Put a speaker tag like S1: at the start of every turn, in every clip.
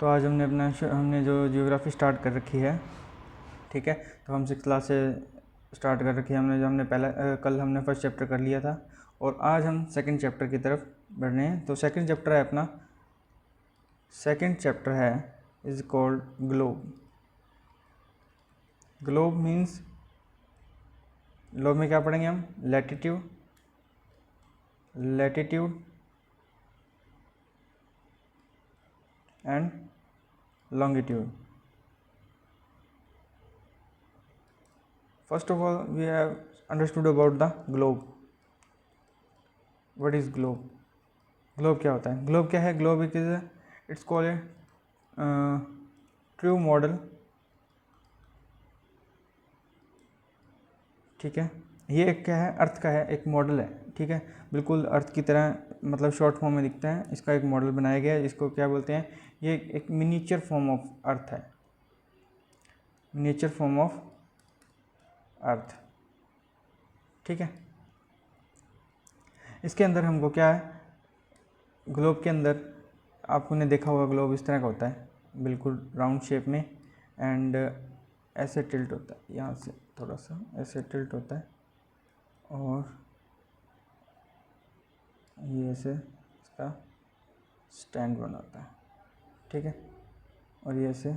S1: तो आज हमने जो जियोग्राफी स्टार्ट कर रखी है, ठीक है। तो हम 6th क्लास से स्टार्ट कर रखी है हमने कल हमने फर्स्ट चैप्टर कर लिया था और आज हम सेकंड चैप्टर की तरफ बढ़ रहे हैं। तो सेकंड चैप्टर है is called globe. Globe means, globe में क्या पढ़ेंगे हम? Latitude and longitude. First of all, we have understood about the globe. What is globe? Globe क्या होता है? Globe क्या है? Globe it's called a true model. ठीक है, ये एक क्या है? अर्थ का है, एक मॉडल है, ठीक है। बिल्कुल अर्थ की तरह, मतलब शॉर्ट फॉर्म में दिखता है। इसका एक मॉडल बनाया गया है, इसको क्या बोलते हैं? ये एक मिनिएचर फॉर्म ऑफ अर्थ है, मिनिएचर फॉर्म ऑफ अर्थ, ठीक है। इसके अंदर हमको क्या है? ग्लोब के अंदर आपने देखा होगा, ग्लोब इस तरह का होता है, बिल्कुल राउंड शेप में, एंड ऐसे टिल्ट होता है, यहाँ से थोड़ा सा ऐसे टिल्ट होता है, और ये ऐसे इसका स्टैंड बनाता है, ठीक है। और ये ऐसे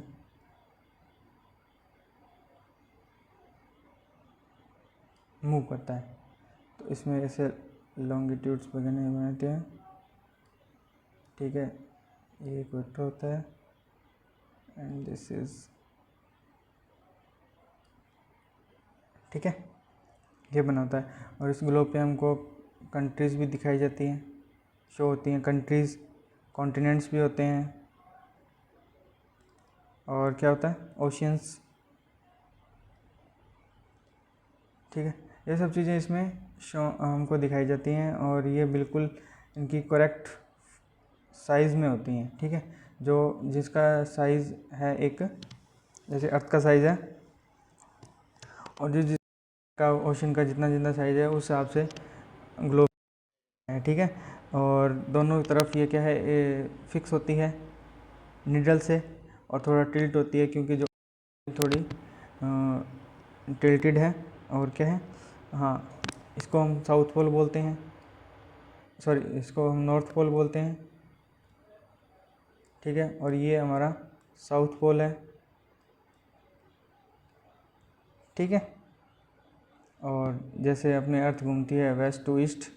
S1: मूव करता है। तो इसमें ऐसे लॉन्गिट्यूड्स वगैरह बनाते हैं, ठीक है। ये इक्वेटर होता है एंड दिस इज, ठीक है, ये बनाता है। और इस ग्लोब पे हमको कंट्रीज़ भी दिखाई जाती हैं, शो होती हैं कंट्रीज़, कॉन्टिनेंट्स भी होते हैं, और क्या होता है? ओशियंस, ठीक है। ये सब चीज़ें इसमें हमको दिखाई जाती हैं, और ये बिल्कुल इनकी करेक्ट साइज़ में होती हैं, ठीक है। जो जिसका साइज़ है, एक जैसे अर्थ का साइज़ है, और जिसका ओशन का जितना साइज़ है, उस हिसाब से ग्लोब है, ठीक है। और दोनों तरफ ये क्या है? फिक्स होती है निडल से, और थोड़ा टिल्ट होती है, क्योंकि जो थोड़ी टिल्टेड है। और क्या है? हाँ, इसको हम साउथ पोल बोलते हैं, सॉरी, इसको हम नॉर्थ पोल बोलते हैं, ठीक है। और ये हमारा साउथ पोल है, ठीक है। और जैसे अपने अर्थ घूमती है वेस्ट टू ईस्ट,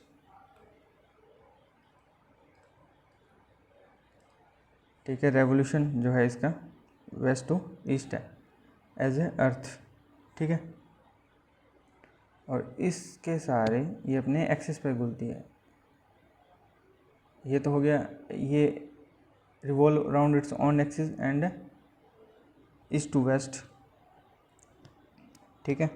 S1: ठीक है, रेवोल्यूशन जो है इसका वेस्ट टू ईस्ट है एज ए अर्थ, ठीक है। और इसके सारे ये अपने एक्सिस पे घूमती है। ये तो हो गया, ये revolve around its on axis and east to west, ठीक है।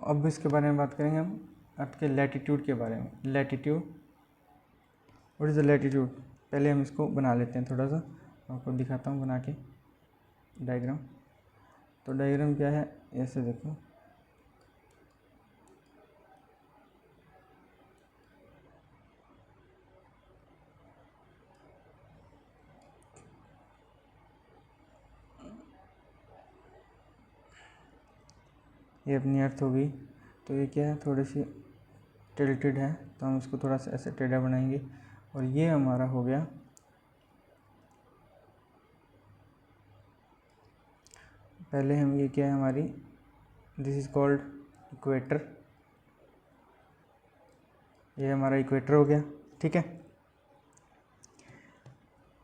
S1: अब इसके बारे में बात करेंगे हम, अर्थ के लैटिट्यूड के बारे में। Latitude, what is the latitude? पहले हम इसको बना लेते हैं, थोड़ा सा आपको दिखाता हूँ बना के डायग्राम। तो डायग्राम क्या है? ऐसे देखो, ये अपनी अर्थ होगी। तो ये क्या है? थोड़ी सी टिल्टेड है, तो हम इसको थोड़ा सा ऐसे टेढ़ा बनाएंगे। और ये हमारा हो गया, पहले हम, ये क्या है हमारी? This is called equator. ये हमारा इक्वेटर हो गया, ठीक है।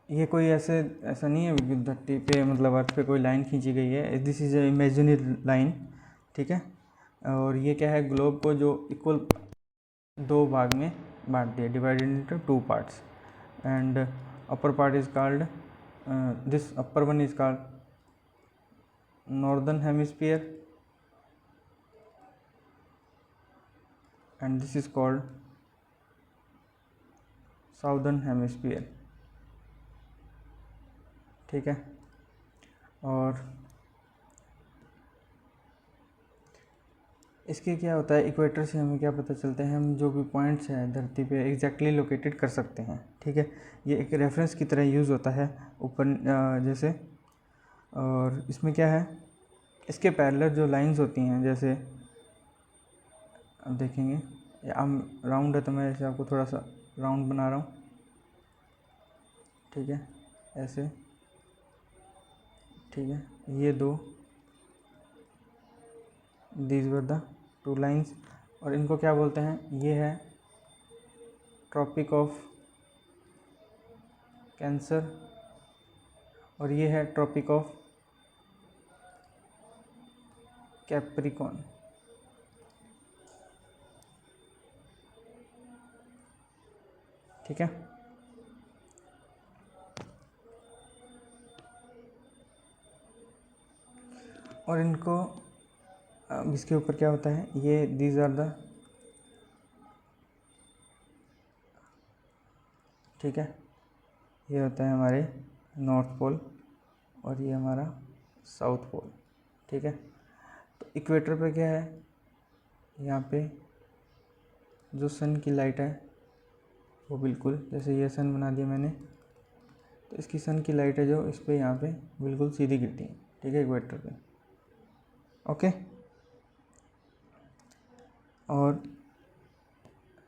S1: ये कोई ऐसा नहीं है धरती पे, मतलब अर्थ पे कोई लाइन खींची गई है, this is a imaginary line, ठीक है। और ये क्या है? ग्लोब को जो इक्वल दो भाग में बांट दिया, divided into 2 parts, and upper part is called, this upper one is called northern hemisphere, and this is called southern hemisphere, ठीक है। और इसके क्या होता है, इक्वेटर से हमें क्या पता चलता है, हम जो भी पॉइंट्स हैं धरती पे एग्जैक्टली लोकेटेड कर सकते हैं, ठीक है। ये एक रेफरेंस की तरह यूज़ होता है ऊपर जैसे। और इसमें क्या है, इसके पैरेलल जो लाइंस होती हैं, जैसे अब देखेंगे हम राउंड है तो मैं ऐसे आपको थोड़ा सा राउंड बना रहा हूँ, ठीक है, ऐसे, ठीक है। ये दो, these were the two lines, और इनको क्या बोलते हैं, ये है ट्रॉपिक ऑफ कैंसर और ये है ट्रॉपिक ऑफ कैप्रिकॉर्न, ठीक है। और इनको अब इसके ऊपर क्या होता है, ये दीज आर द, ठीक है, ये होता है हमारे नॉर्थ पोल और ये हमारा साउथ पोल, ठीक है। तो इक्वेटर पे क्या है, यहाँ पे जो सन की लाइट है वो बिल्कुल, जैसे ये सन बना दिया मैंने, तो इसकी सन की लाइट है जो इस पे यहाँ पे बिल्कुल सीधी गिरती है, ठीक है, इक्वेटर पे, ओके। और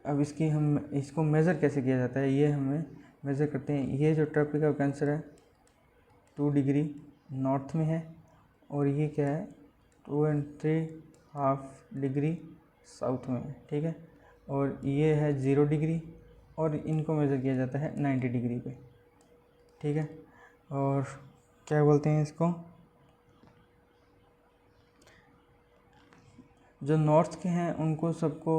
S1: अब इसकी हम इसको मेज़र कैसे किया जाता है, ये हमें मेज़र करते हैं। ये जो ट्रॉपिक ऑफ कैंसर है 2 डिग्री नॉर्थ में है और ये क्या है 2 and 3/2 डिग्री साउथ में है, ठीक है। और ये है 0 डिग्री और इनको मेज़र किया जाता है 90 डिग्री पे, ठीक है। और क्या बोलते हैं इसको, जो नॉर्थ के हैं उनको सबको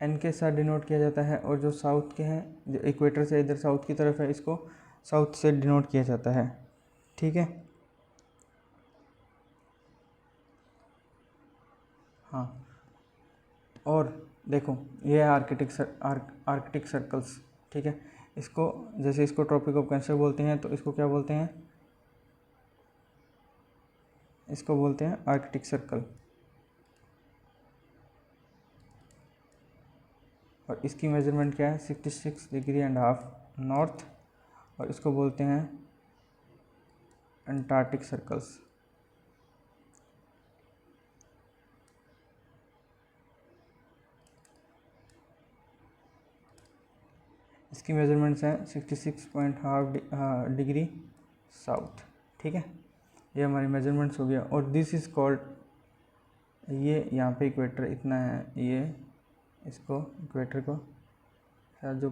S1: एन के साथ डिनोट किया जाता है और जो साउथ के हैं, जो इक्वेटर से इधर साउथ की तरफ है, इसको साउथ से डिनोट किया जाता है, ठीक है। हाँ, और देखो ये है आर्कटिक सर्कल्स, ठीक है। इसको जैसे इसको ट्रॉपिक ऑफ कैंसर बोलते हैं तो इसको क्या बोलते हैं, इसको बोलते हैं आर्कटिक सर्कल। और इसकी मेजरमेंट क्या है 66 डिग्री एंड हाफ नॉर्थ, और इसको बोलते हैं अंटार्कटिक सर्कल्स। इसकी मेजरमेंट्स हैं 66.5 डिग्री साउथ, ठीक है। ये हमारी मेजरमेंट्स हो गया। और दिस इज़ कॉल्ड, ये यहाँ पे इक्वेटर इतना है, ये इसको इक्वेटर को जो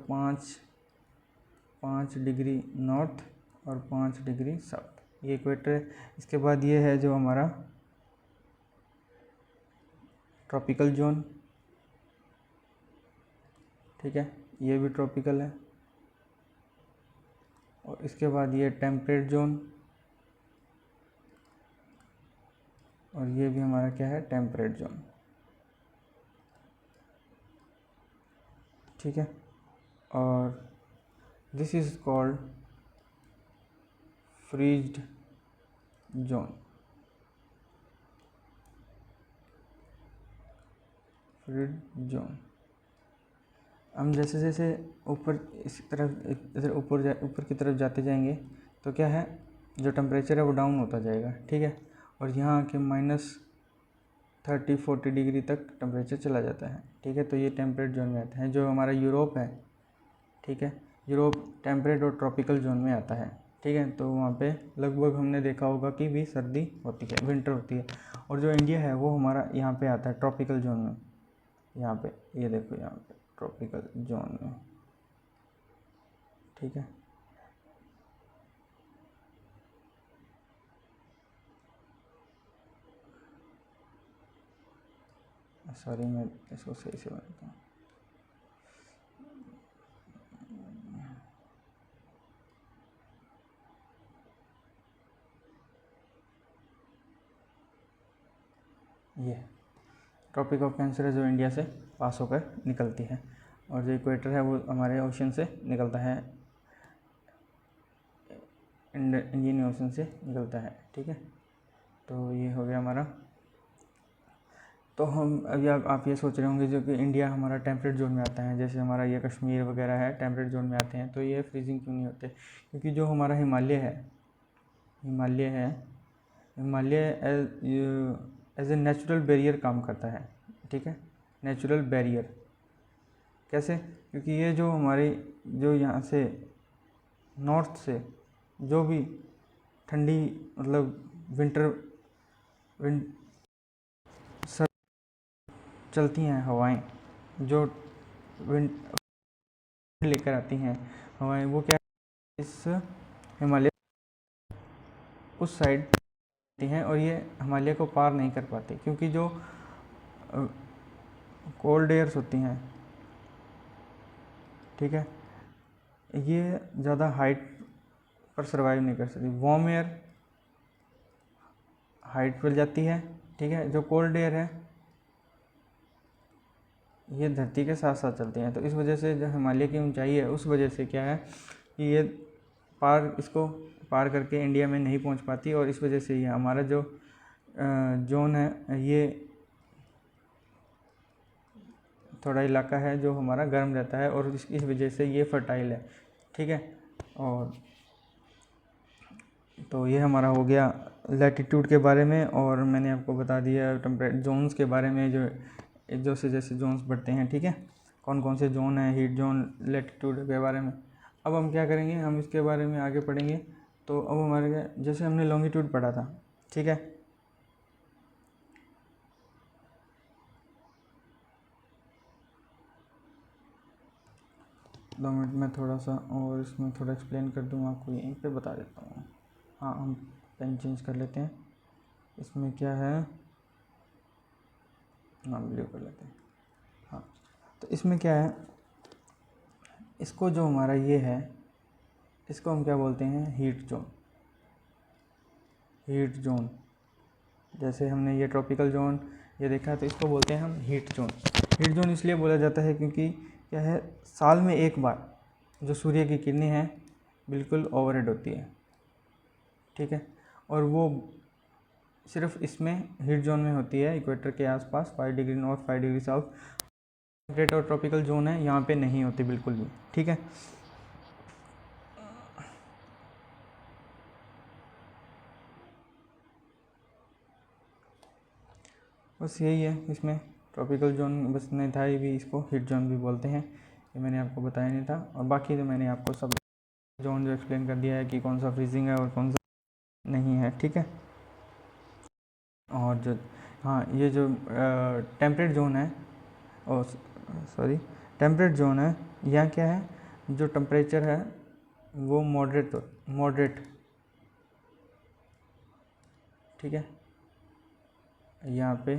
S1: 5 डिग्री नॉर्थ और 5 डिग्री साउथ, ये इक्वेटर है। इसके बाद ये है जो हमारा ट्रॉपिकल जोन, ठीक है, ये भी ट्रॉपिकल है। और इसके बाद ये टेम्परेट जोन, और ये भी हमारा क्या है टेम्परेट जोन, ठीक है। और this is called freezed zone, freed zone. हम जैसे जैसे ऊपर इस तरफ इधर ऊपर की तरफ जाते जाएंगे तो क्या है, जो टेम्परेचर है वो डाउन होता जाएगा, ठीक है। और यहाँ के -30-40 डिग्री तक टेम्परेचर चला जाता है, ठीक है। तो ये टेम्परेट जोन में आता है। जो हमारा यूरोप है, ठीक है, यूरोप टेम्परेट और ट्रॉपिकल जोन में आता है, ठीक है। तो वहाँ पे लगभग हमने देखा होगा कि भी सर्दी होती है, विंटर होती है। और जो इंडिया है वो हमारा यहाँ पे आता है ट्रॉपिकल जोन में, यहाँ पे ये देखो, यहाँ पे ट्रॉपिकल जोन में, ठीक है। सॉरी, मैं इसको सही से बनाता हूँ। ये ट्रॉपिक ऑफ कैंसर है जो इंडिया से पास होकर निकलती है, और जो इक्वेटर है वो हमारे ओशन से निकलता है, इंडियन ओशन से निकलता है, ठीक है। तो ये हो गया हमारा तो हम अभी आप ये सोच रहे होंगे जो कि इंडिया हमारा टेम्परेट जोन में आता है, जैसे हमारा ये कश्मीर वगैरह है टेम्परेट जोन में आते हैं, तो ये फ्रीजिंग क्यों नहीं होते? क्योंकि जो हमारा Himalaya as a natural barrier काम करता है, ठीक है, नेचुरल बैरियर। कैसे? क्योंकि ये जो हमारी जो यहाँ से नॉर्थ से जो भी ठंडी मतलब विंड सर चलती हैं हवाएं, जो विंड लेकर आती हैं हवाएं, वो क्या इस हिमालय उस साइड आती हैं और ये हिमालय को पार नहीं कर पाती, क्योंकि जो कोल्ड एयर्स होती हैं, ठीक है, ये ज़्यादा हाइट पर सर्वाइव नहीं कर सकती। वार्म एयर हाइट पर जाती है, ठीक है, जो कोल्ड एयर है ये धरती के साथ साथ चलती हैं। तो इस वजह से जो हिमालय की ऊंचाई है उस वजह से क्या है कि ये इसको पार करके इंडिया में नहीं पहुंच पाती, और इस वजह से ये हमारा जो जोन है ये थोड़ा इलाका है जो हमारा गर्म रहता है, और इस वजह से ये फर्टाइल है, ठीक है। और तो ये हमारा हो गया लैटिट्यूड के बारे में, और मैंने आपको बता दिया टेम्परेट जोन्स के बारे में, जो जैसे जैसे जोन्स बढ़ते हैं, ठीक है, कौन कौन से जोन हैं, हीट जोन, लैटिट्यूड के बारे में। अब हम क्या करेंगे, हम इसके बारे में आगे पढ़ेंगे। तो अब हमारे जैसे हमने लॉन्गिट्यूड पढ़ा था, ठीक है, दो मिनट में थोड़ा सा और इसमें थोड़ा एक्सप्लेन कर दूँ आपको, यहीं पे बता देता हूँ। हाँ, हम पेन चेंज कर लेते हैं। इसमें क्या है, हाँ ब्लू कर लेते हैं। हाँ, तो इसमें क्या है, इसको जो हमारा ये है इसको हम क्या बोलते हैं, हीट जोन। हीट जोन, जैसे हमने ये ट्रॉपिकल जोन ये देखा, तो इसको बोलते हैं हम हीट जोन। हीट जोन इसलिए बोला जाता है क्योंकि क्या है, साल में एक बार जो सूर्य की किरणें हैं बिल्कुल ओवरहेड होती है, ठीक है, और वो सिर्फ इसमें हीट जोन में होती है, इक्वेटर के आसपास 5 degree north 5 degree south. Temperate और ट्रॉपिकल जोन है यहाँ पे नहीं होती बिल्कुल भी, ठीक है। बस यही है इसमें, ट्रॉपिकल जोन बस नहीं था, ये भी इसको हीट जोन भी बोलते हैं, ये मैंने आपको बताया नहीं था। और बाकी तो मैंने आपको सब जोन जो एक्सप्लेन कर दिया है कि कौन सा फ्रीजिंग है और कौन सा नहीं है, ठीक है। और जो हाँ, ये जो टेम्परेट जोन है, और सॉरी टेम्परेट जोन है, यहाँ क्या है, जो टेम्परेचर है वो मॉडरेट, ठीक है, यहाँ पे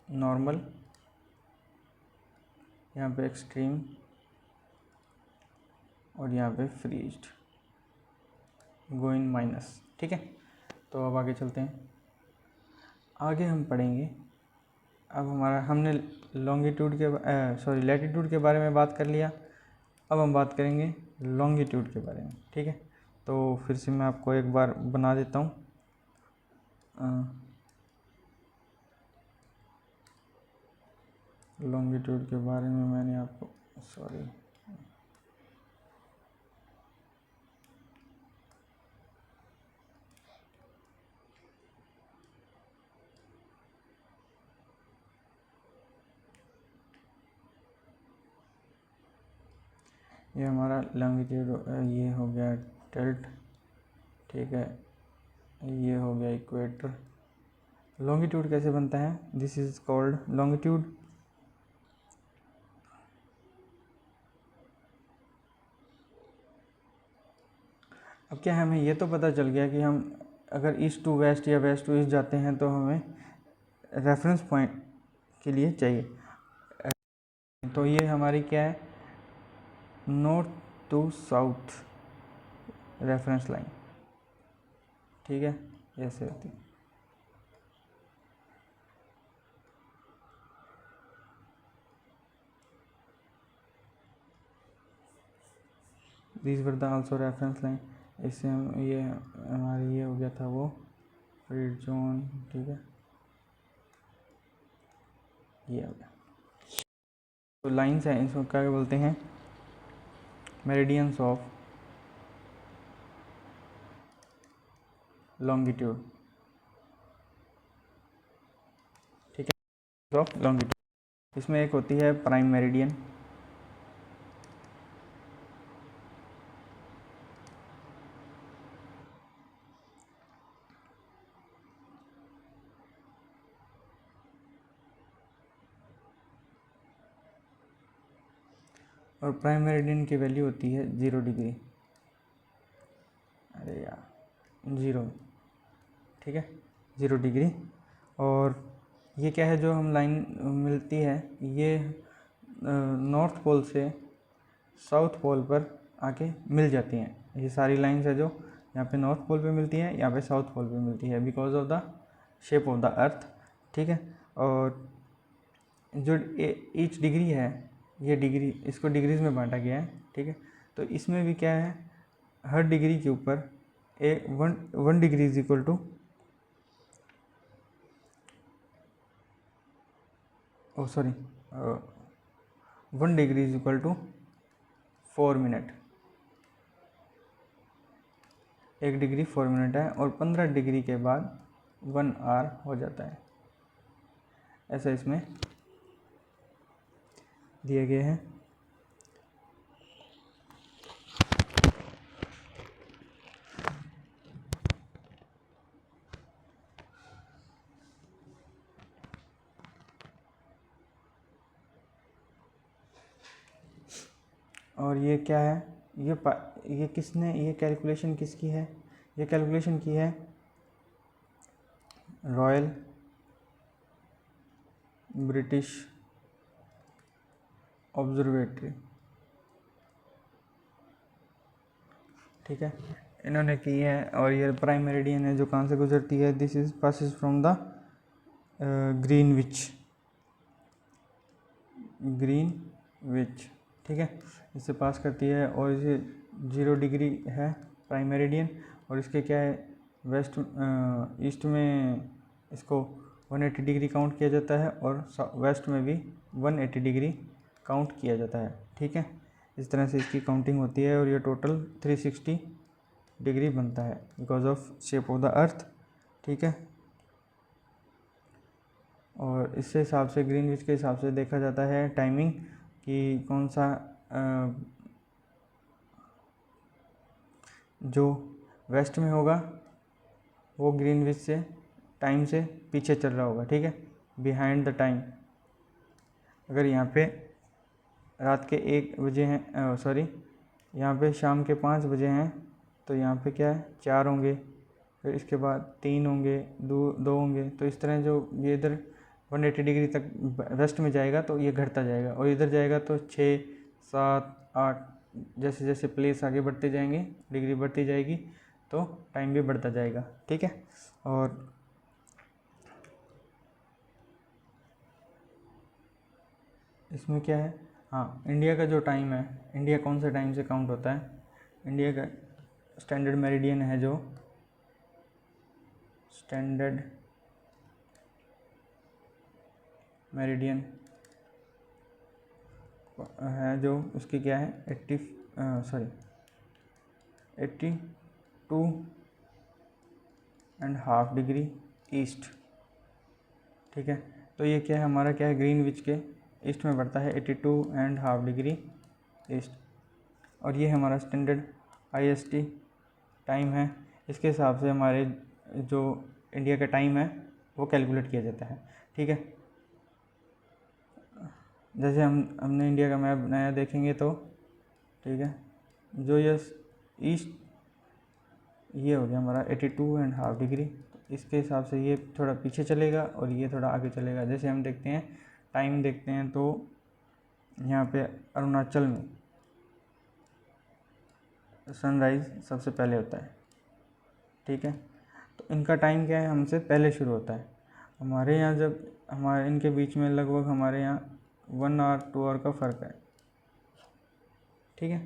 S1: नॉर्मल, यहाँ पे एक्सट्रीम, और यहाँ पे फ्रीज्ड, गोइंग माइनस, ठीक है। तो अब आगे चलते हैं, आगे हम पढ़ेंगे। अब हमने लॉन्गिट्यूड के लैटिट्यूड के बारे में बात कर लिया, अब हम बात करेंगे लॉन्गिट्यूड के बारे में, ठीक है। तो फिर से मैं आपको एक बार बना देता हूँ। लॉन्गिट्यूड के बारे में मैंने आपको ये हमारा लॉन्गिट्यूड ये हो गया टिल्ट, ठीक है, ये हो गया इक्वेटर। लॉन्गिट्यूड कैसे बनता है, दिस इज कॉल्ड लॉन्गिट्यूड। अब क्या है, हमें ये तो पता चल गया कि हम अगर ईस्ट टू वेस्ट या वेस्ट टू ईस्ट जाते हैं तो हमें रेफरेंस पॉइंट के लिए चाहिए। तो ये हमारी क्या है, north to south reference line, ठीक है, ऐसे होती है। This were the also reference line. इससे हम ये हमारी ये हो गया था वो फ्रीड जोन, ठीक है। ये हो गया। तो लाइन्स हैं, इसको क्या बोलते हैं, मेरिडियंस ऑफ लॉन्गिट्यूड, ठीक है, ऑफ लॉन्गिट्यूड। इसमें एक होती है प्राइम मेरिडियन, और प्राइम मेरिडियन की वैल्यू होती है 0 डिग्री, अरे यार 0, ठीक है, 0 डिग्री। और ये क्या है, जो हम लाइन मिलती है ये नॉर्थ पोल से साउथ पोल पर आके मिल जाती हैं। ये सारी लाइंस है जो यहाँ पे नॉर्थ पोल पे मिलती है, यहाँ पे साउथ पोल पे मिलती है, because of the shape of the earth, ठीक है। और जो ईच डिग्री है, ये डिग्री, इसको डिग्रीज में बांटा गया है, ठीक है। तो इसमें भी क्या है, हर डिग्री के ऊपर one degree is equal to, oh sorry, 1 degree is equal to 4 minute, 1 degree 4 minute है, और 15 डिग्री के बाद 1 आवर हो जाता है, ऐसा इसमें दिए गए हैं। और ये क्या है, ये किसने, ये कैलकुलेशन किसकी है, ये कैलकुलेशन की है रॉयल ब्रिटिश ऑब्जर्वेटरी, ठीक है, इन्होंने की है। और ये प्राइम मेरिडियन है जो कहाँ से गुजरती है, this is passes from the Greenwich, ठीक है, इससे पास करती है। और ये 0 डिग्री है प्राइम मेरिडियन, और इसके क्या है, वेस्ट ईस्ट में इसको 180 डिग्री काउंट किया जाता है, और वेस्ट में भी 180 डिग्री काउंट किया जाता है, ठीक है। इस तरह से इसकी काउंटिंग होती है, और ये टोटल 360 डिग्री बनता है because of shape of the earth, ठीक है। और इससे हिसाब से, ग्रीनविच के हिसाब से देखा जाता है टाइमिंग कि कौन सा जो वेस्ट में होगा वो ग्रीनविच से टाइम से पीछे चल रहा होगा, ठीक है, बिहाइंड द टाइम। अगर यहाँ पे रात के 1 बजे हैं, सॉरी, यहाँ पे शाम के 5 बजे हैं, तो यहाँ पे क्या है, 4 होंगे, फिर इसके बाद 3 होंगे, 2 होंगे। तो इस तरह जो ये इधर 180 डिग्री तक वेस्ट में जाएगा तो ये घटता जाएगा, और इधर जाएगा तो 6, 7, 8, जैसे जैसे प्लेस आगे बढ़ते जाएंगे, डिग्री बढ़ती जाएगी, तो टाइम भी बढ़ता जाएगा, ठीक है। और इसमें क्या है, हाँ, इंडिया का जो टाइम है, इंडिया कौन से टाइम से काउंट होता है, इंडिया का स्टैंडर्ड मेरिडियन है, जो स्टैंडर्ड मेरिडियन है, जो उसकी क्या है 82.5 डिग्री ईस्ट, ठीक है। तो ये क्या है, हमारा क्या है, ग्रीनविच के ईस्ट में बढ़ता है 82.5 डिग्री ईस्ट, और ये हमारा स्टैंडर्ड IST टाइम है। इसके हिसाब से हमारे जो इंडिया का टाइम है वो कैलकुलेट किया जाता है, ठीक है। जैसे हमने इंडिया का मैप बनाया देखेंगे तो, ठीक है, जो ये ईस्ट, ये हो गया हमारा 82.5 डिग्री, इसके हिसाब से ये थोड़ा पीछे चलेगा और ये थोड़ा आगे चलेगा। जैसे हम देखते हैं, टाइम देखते हैं, तो यहाँ पे अरुणाचल में सनराइज़ सबसे पहले होता है, ठीक है। तो इनका टाइम क्या है, हमसे पहले शुरू होता है। हमारे यहाँ जब हमारे इनके बीच में लगभग हमारे यहाँ 1 आवर 2 आवर का फ़र्क है, ठीक है।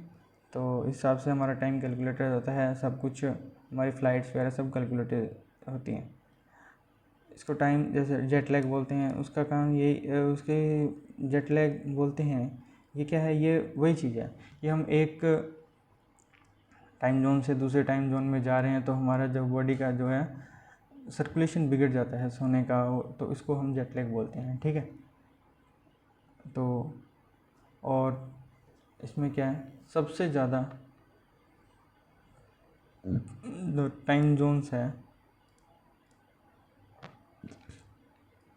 S1: तो इस हिसाब से हमारा टाइम कैलकुलेटेड होता है, सब कुछ हमारी फ़्लाइट्स वगैरह सब कैलकुलेटेड होती हैं। इसको टाइम जैसे जेट लैग बोलते हैं, उसका काम यही उसके जेट लैग बोलते हैं। ये क्या है, ये वही चीज़ है, ये हम एक टाइम जोन से दूसरे टाइम जोन में जा रहे हैं तो हमारा जो बॉडी का जो है सर्कुलेशन बिगड़ जाता है सोने का, तो इसको हम जेट लैग बोलते हैं, ठीक है। तो और इसमें क्या है, सबसे ज़्यादा जो टाइम जोन्स है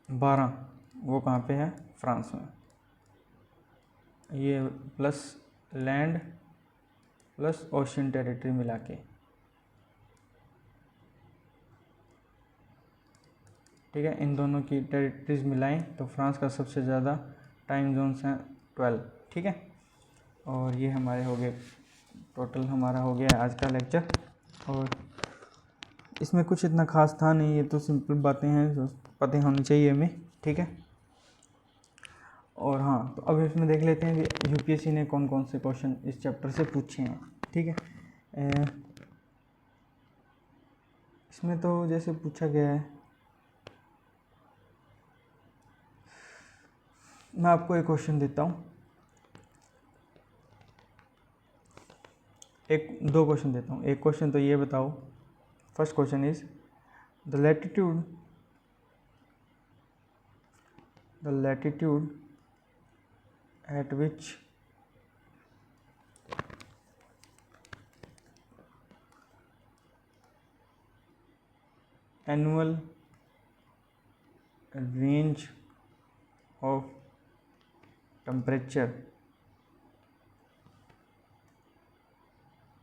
S1: 12, वो कहाँ पे है, फ्रांस में। ये plus land plus ocean territory मिला के, ठीक है। इन दोनों की टेरिटरीज मिलाएं तो फ्रांस का सबसे ज़्यादा टाइम जोन्स हैं 12, ठीक है। और ये हमारे हो गए, टोटल हमारा हो गया आज का लेक्चर। और इसमें कुछ इतना खास था नहीं, ये तो सिंपल बातें हैं जो पता होनी चाहिए हमें, ठीक है। और हाँ, तो अब इसमें देख लेते हैं कि यूपीएससी ने कौन कौन से क्वेश्चन इस चैप्टर से पूछे हैं, ठीक है। इसमें तो जैसे पूछा गया है, मैं आपको एक क्वेश्चन देता हूँ, दो क्वेश्चन देता हूँ। एक क्वेश्चन तो ये बताओ, first question is the latitude at which annual range of temperature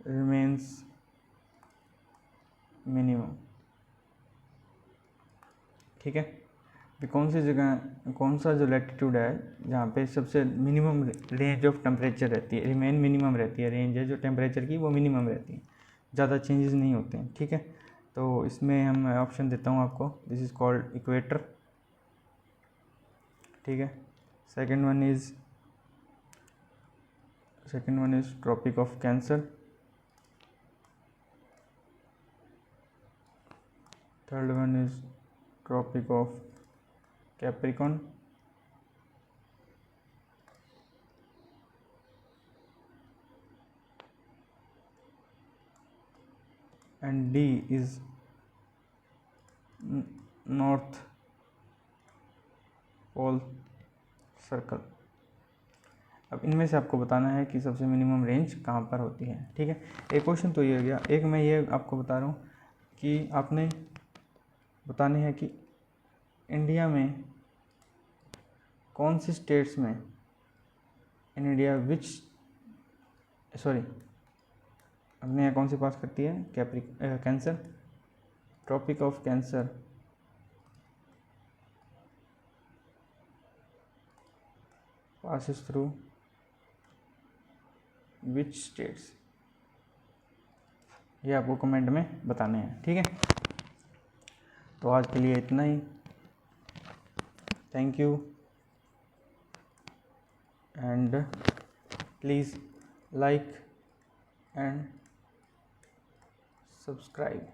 S1: remains minimum, ठीक है। तो कौन सी जगह, कौन सा जो लैटिट्यूड है जहाँ पे सबसे मिनिमम रेंज ऑफ टेम्परेचर रहती है, रिमेन मिनिमम रहती है, रेंज है जो टेम्परेचर की वो मिनिमम रहती है, ज़्यादा चेंजेस नहीं होते हैं, ठीक है। तो इसमें हम ऑप्शन देता हूँ आपको, दिस इज़ कॉल्ड इक्वेटर, ठीक है। Second one is tropic of cancer, third one is tropic of capricorn, and D is north pole circle. अब इनमें से आपको बताना है कि सबसे मिनिमम रेंज कहाँ पर होती है, ठीक है। एक क्वेश्चन तो ये हो गया। एक मैं ये आपको बता रहा हूँ कि आपने बताने हैं कि इंडिया में कौन सी स्टेट्स में, इन इंडिया विच, सॉरी, अपने यहाँ कौन सी पास करती है, cancer, tropic of cancer passes through which states, ये आपको कमेंट में बताने हैं, ठीक है। तो आज के लिए इतना ही, thank you and please like and subscribe.